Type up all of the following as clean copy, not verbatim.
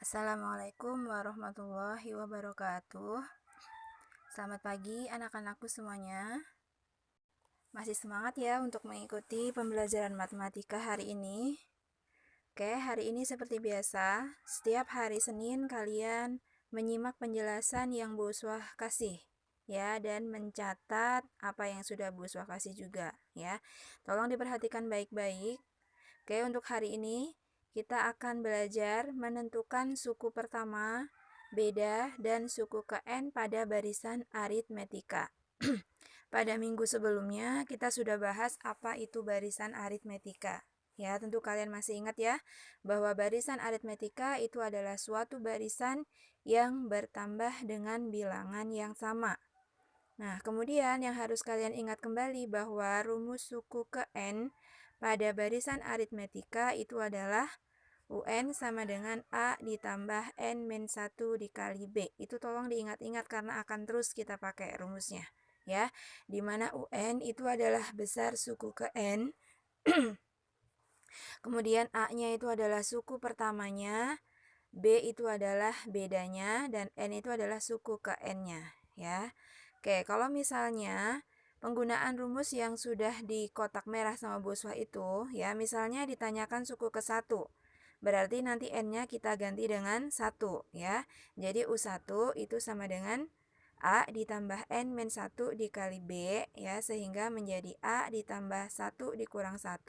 Assalamualaikum warahmatullahi wabarakatuh. Selamat pagi anak-anakku semuanya. Masih semangat ya untuk mengikuti pembelajaran matematika hari ini? Oke, hari ini seperti biasa, setiap hari Senin kalian menyimak penjelasan yang Bu Uswah kasih ya, dan mencatat apa yang sudah Bu Uswah kasih juga ya. Tolong diperhatikan baik-baik. Oke, untuk hari ini kita akan belajar menentukan suku pertama, beda, dan suku ke N pada barisan aritmetika. Pada minggu sebelumnya kita sudah bahas apa itu barisan aritmetika. Ya, tentu kalian masih ingat ya, bahwa barisan aritmetika itu adalah suatu barisan yang bertambah dengan bilangan yang sama. Nah, kemudian yang harus kalian ingat kembali bahwa rumus suku ke N pada barisan aritmetika itu adalah UN sama dengan A ditambah N-1 dikali B. Itu tolong diingat-ingat karena akan terus kita pakai rumusnya. Ya, dimana UN itu adalah besar suku ke N. Kemudian A-nya itu adalah suku pertamanya, B itu adalah bedanya, dan N itu adalah suku ke N-nya. Ya. Oke, kalau misalnya penggunaan rumus yang sudah di kotak merah sama Bu Uswah itu, ya misalnya ditanyakan suku ke 1, berarti nanti N-nya kita ganti dengan 1, ya. Jadi U1 itu sama dengan A ditambah N-1 dikali B, ya, sehingga menjadi A ditambah 1 dikurang 1,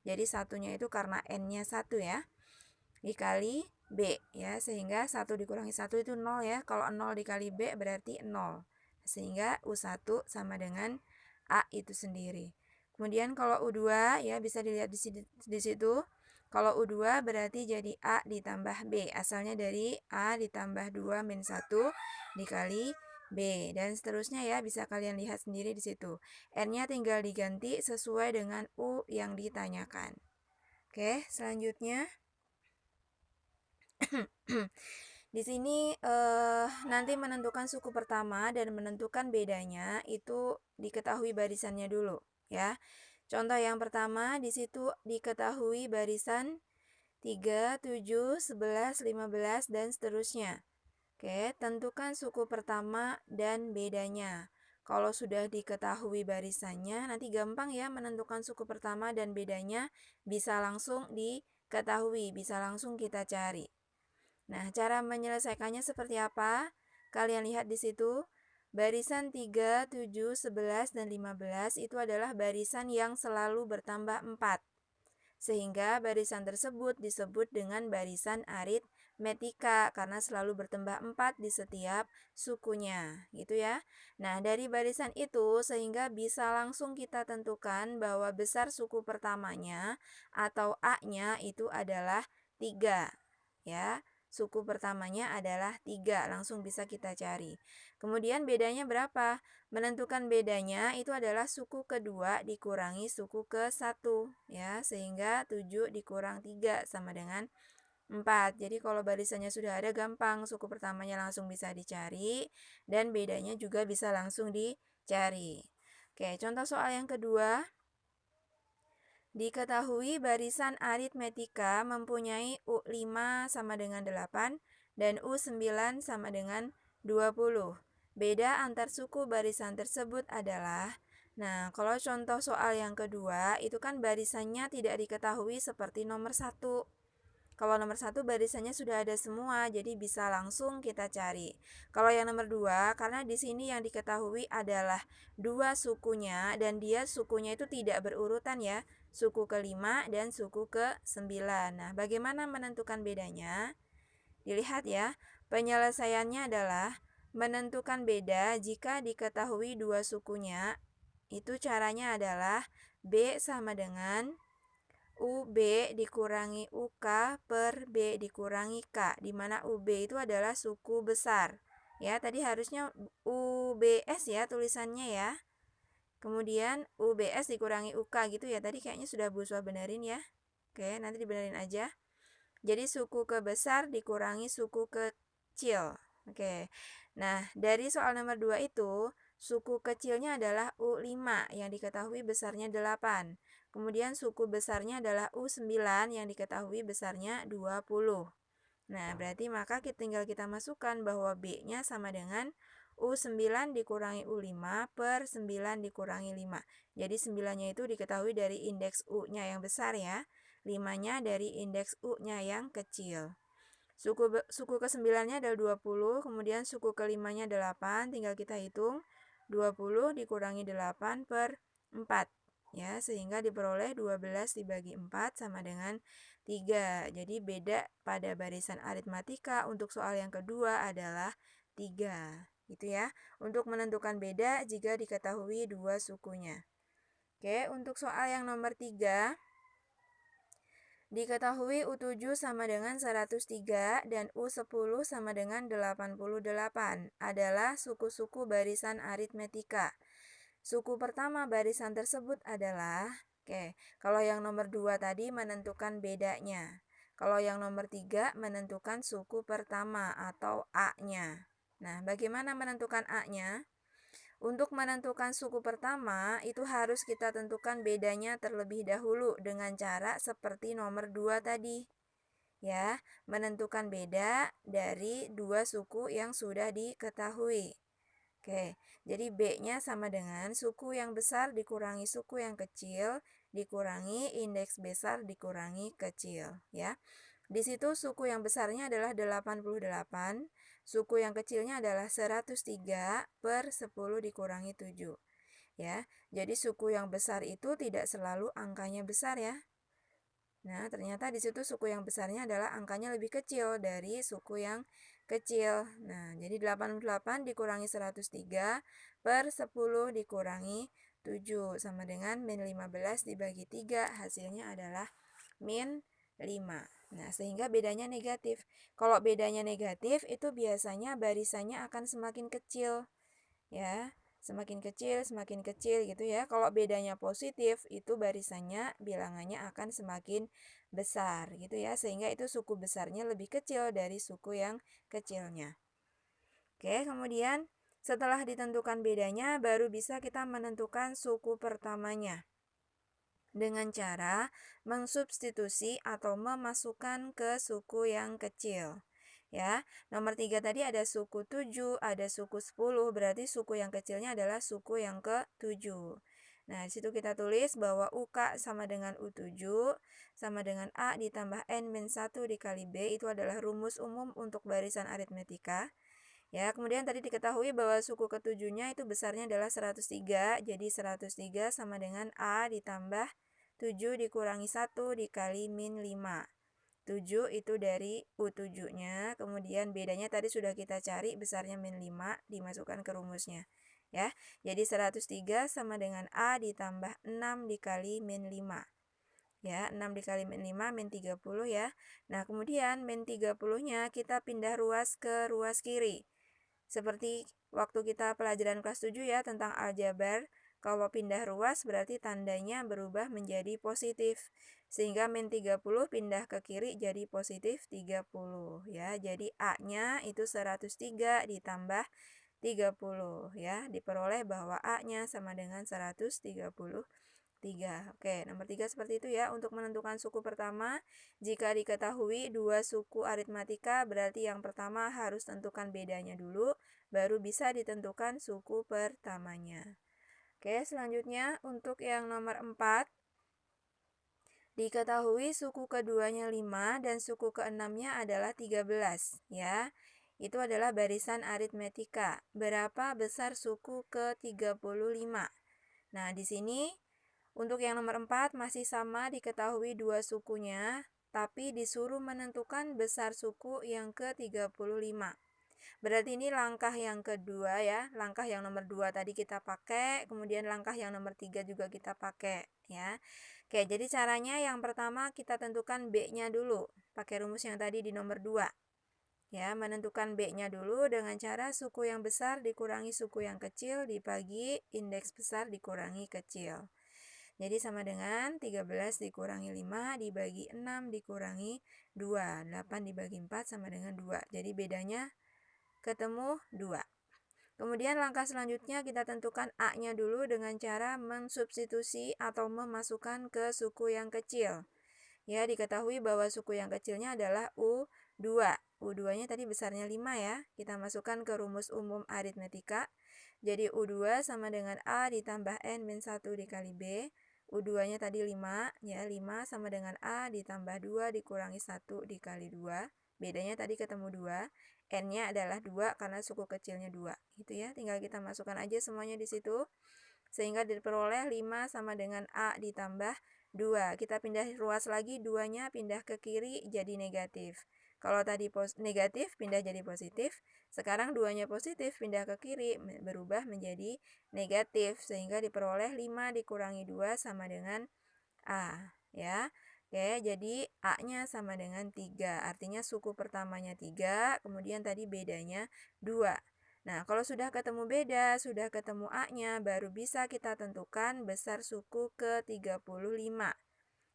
jadi satunya itu karena N-nya 1 ya, dikali B, ya, sehingga 1 dikurangi 1 itu 0 ya, kalau 0 dikali B berarti 0. Sehingga U1 sama dengan A itu sendiri. Kemudian kalau U2 ya bisa dilihat di situ. Kalau U2 berarti jadi A ditambah B. Asalnya dari A ditambah 2 min 1 dikali B. Dan seterusnya ya bisa kalian lihat sendiri di situ. N-nya tinggal diganti sesuai dengan U yang ditanyakan. Oke, selanjutnya. Di sini nanti menentukan suku pertama dan menentukan bedanya itu diketahui barisannya dulu ya. Contoh yang pertama di situ diketahui barisan 3, 7, 11, 15 dan seterusnya. Oke, tentukan suku pertama dan bedanya. Kalau sudah diketahui barisannya, nanti gampang ya menentukan suku pertama dan bedanya, bisa langsung diketahui, bisa langsung kita cari. Nah, cara menyelesaikannya seperti apa? Kalian lihat di situ. Barisan 3, 7, 11, dan 15 itu adalah barisan yang selalu bertambah 4. Sehingga barisan tersebut disebut dengan barisan aritmetika karena selalu bertambah 4 di setiap sukunya, gitu ya. Nah, dari barisan itu sehingga bisa langsung kita tentukan bahwa besar suku pertamanya atau A-nya itu adalah 3, ya. Suku pertamanya adalah 3, langsung bisa kita cari. Kemudian bedanya berapa? Menentukan bedanya itu adalah suku kedua dikurangi suku ke 1, ya, sehingga 7 dikurang 3 sama dengan 4. Jadi kalau barisannya sudah ada gampang, suku pertamanya langsung bisa dicari dan bedanya juga bisa langsung dicari. Oke, contoh soal yang kedua. Diketahui barisan aritmetika mempunyai U5 sama dengan 8 dan U9 sama dengan 20. Beda antar suku barisan tersebut adalah, nah kalau contoh soal yang kedua itu kan barisannya tidak diketahui seperti nomor 1. Kalau nomor 1 barisannya sudah ada semua, jadi bisa langsung kita cari. Kalau yang nomor 2, karena di sini yang diketahui adalah 2 sukunya, dan dia sukunya itu tidak berurutan ya, suku ke-5 dan suku ke-9. Nah, bagaimana menentukan bedanya? Dilihat ya, penyelesaiannya adalah menentukan beda jika diketahui 2 sukunya. Itu caranya adalah B sama dengan UB dikurangi UK per B dikurangi K, di mana UB itu adalah suku besar. Ya, tadi harusnya UBS ya tulisannya ya. Kemudian UBS dikurangi UK gitu ya. Tadi kayaknya sudah Bu Uswah benerin ya. Oke, nanti dibenerin aja. Jadi suku ke besar dikurangi suku kecil. Oke. Nah, dari soal nomor 2 itu, suku kecilnya adalah U5 yang diketahui besarnya 8. Kemudian suku besarnya adalah U9 yang diketahui besarnya 20. Nah, berarti maka tinggal kita masukkan bahwa B-nya sama dengan U9 dikurangi U5 per 9 dikurangi 5. Jadi 9-nya itu diketahui dari indeks U-nya yang besar ya. 5-nya dari indeks U-nya yang kecil. Suku ke-9-nya adalah 20, kemudian suku ke-5-nya 8, tinggal kita hitung 20 dikurangi 8 per 4. Ya, sehingga diperoleh 12 dibagi 4 sama dengan 3. Jadi beda pada barisan aritmatika untuk soal yang kedua adalah 3. Gitu ya. Untuk menentukan beda jika diketahui dua sukunya. Oke, untuk soal yang nomor 3, diketahui U7 sama dengan 103 dan U10 sama dengan 88 adalah suku-suku barisan aritmetika. Suku pertama barisan tersebut adalah, kalau yang nomor 2 tadi menentukan bedanya. Kalau yang nomor 3 menentukan suku pertama atau A-nya. Nah, bagaimana menentukan A-nya? Untuk menentukan suku pertama, itu harus kita tentukan bedanya terlebih dahulu dengan cara seperti nomor 2 tadi. Ya, menentukan beda dari dua suku yang sudah diketahui. Jadi B-nya sama dengan suku yang besar dikurangi suku yang kecil dikurangi indeks besar dikurangi kecil, ya. Di situ suku yang besarnya adalah 88, suku yang kecilnya adalah 103 per 10 dikurangi 7. Ya, jadi suku yang besar itu tidak selalu angkanya besar ya. Nah, ternyata di situ suku yang besarnya adalah angkanya lebih kecil dari suku yang kecil. Nah, jadi 88 dikurangi 103 per 10 dikurangi 7 sama dengan min 15 dibagi 3, hasilnya adalah min 5. Nah, sehingga bedanya negatif. Kalau bedanya negatif, itu biasanya barisannya akan semakin kecil. Ya, semakin kecil gitu ya. Kalau bedanya positif, itu barisannya bilangannya akan semakin besar gitu ya. Sehingga itu suku besarnya lebih kecil dari suku yang kecilnya. Kemudian setelah ditentukan bedanya, baru bisa kita menentukan suku pertamanya dengan cara mensubstitusi atau memasukkan ke suku yang kecil. Ya, nomor 3 tadi ada suku 7, ada suku 10, berarti suku yang kecilnya adalah suku yang ke-7. Nah, di situ kita tulis bahwa UK sama dengan U7 sama dengan A ditambah N-1 dikali B, itu adalah rumus umum untuk barisan aritmetika. Ya, kemudian tadi diketahui bahwa suku ke-7-nya itu besarnya adalah 103, jadi 103 sama dengan A ditambah 7 dikurangi 1 dikali min 5. 7 itu dari U7-nya, kemudian bedanya tadi sudah kita cari, besarnya min 5, dimasukkan ke rumusnya. Ya, jadi 103 sama dengan A ditambah 6 dikali min 5. Ya, 6 dikali min 5, min 30 ya. Nah, kemudian min 30-nya kita pindah ruas ke ruas kiri. Seperti waktu kita pelajaran kelas 7 ya tentang aljabar, kalau pindah ruas berarti tandanya berubah menjadi positif. Sehingga min 30 pindah ke kiri jadi positif 30 ya. Jadi A-nya itu 103 ditambah 30 ya. Diperoleh bahwa A-nya sama dengan 133. Oke, nomor 3 seperti itu ya. Untuk menentukan suku pertama, jika diketahui dua suku aritmatika, berarti yang pertama harus tentukan bedanya dulu, baru bisa ditentukan suku pertamanya. Oke, selanjutnya untuk yang nomor 4, diketahui suku keduanya 5 dan suku keenamnya adalah 13, ya. Itu adalah barisan aritmetika. Berapa besar suku ke-35? Nah, di sini untuk yang nomor 4 masih sama diketahui dua sukunya, tapi disuruh menentukan besar suku yang ke-35. Berarti ini langkah yang kedua ya, langkah yang nomor 2 tadi kita pakai, kemudian langkah yang nomor 3 juga kita pakai ya. Oke, jadi caranya yang pertama kita tentukan B-nya dulu, pakai rumus yang tadi di nomor 2. Ya, menentukan B-nya dulu dengan cara suku yang besar dikurangi suku yang kecil dibagi indeks besar dikurangi kecil. Jadi sama dengan 13 dikurangi 5 dibagi 6 dikurangi 2. 8 dibagi 4 sama dengan 2. Jadi bedanya ketemu 2. Kemudian langkah selanjutnya kita tentukan A-nya dulu dengan cara mensubstitusi atau memasukkan ke suku yang kecil. Ya, diketahui bahwa suku yang kecilnya adalah U7. 2. U2-nya tadi besarnya 5 ya. Kita masukkan ke rumus umum aritmetika. Jadi U2 sama dengan A ditambah N-1 dikali B. U2-nya tadi 5, ya 5 sama dengan A ditambah 2 dikurangi 1 dikali 2. Bedanya tadi ketemu 2. N-nya adalah 2 karena suku kecilnya 2. Gitu ya, tinggal kita masukkan aja semuanya di situ. Sehingga diperoleh 5 sama dengan A ditambah 2. Kita pindah ruas lagi, 2-nya pindah ke kiri jadi negatif. Kalau tadi negatif pindah jadi positif, sekarang 2-nya positif pindah ke kiri berubah menjadi negatif sehingga diperoleh 5 dikurangi 2 sama dengan A ya. Oke, jadi A-nya sama dengan 3. Artinya suku pertamanya 3, kemudian tadi bedanya 2. Nah, kalau sudah ketemu beda, sudah ketemu A-nya, baru bisa kita tentukan besar suku ke-35.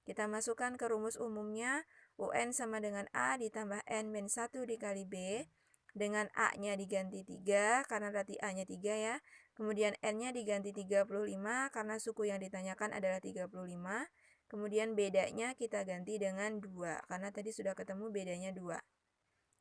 Kita masukkan ke rumus umumnya, UN sama dengan A ditambah N-1 dikali B, dengan A-nya diganti 3, karena berarti A-nya 3 ya. Kemudian N-nya diganti 35, karena suku yang ditanyakan adalah 35. Kemudian bedanya kita ganti dengan 2, karena tadi sudah ketemu bedanya 2.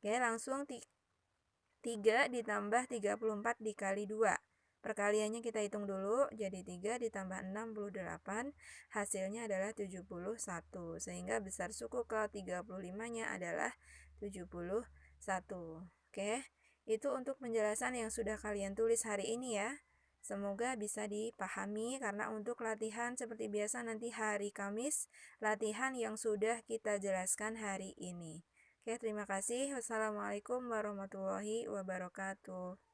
Oke, langsung 3 ditambah 34 dikali 2. Perkaliannya kita hitung dulu, jadi 3 ditambah 68, hasilnya adalah 71. Sehingga besar suku ke-35-nya adalah 71. Oke, itu untuk penjelasan yang sudah kalian tulis hari ini ya. Semoga bisa dipahami karena untuk latihan seperti biasa nanti hari Kamis, latihan yang sudah kita jelaskan hari ini. Oke, terima kasih. Wassalamualaikum warahmatullahi wabarakatuh.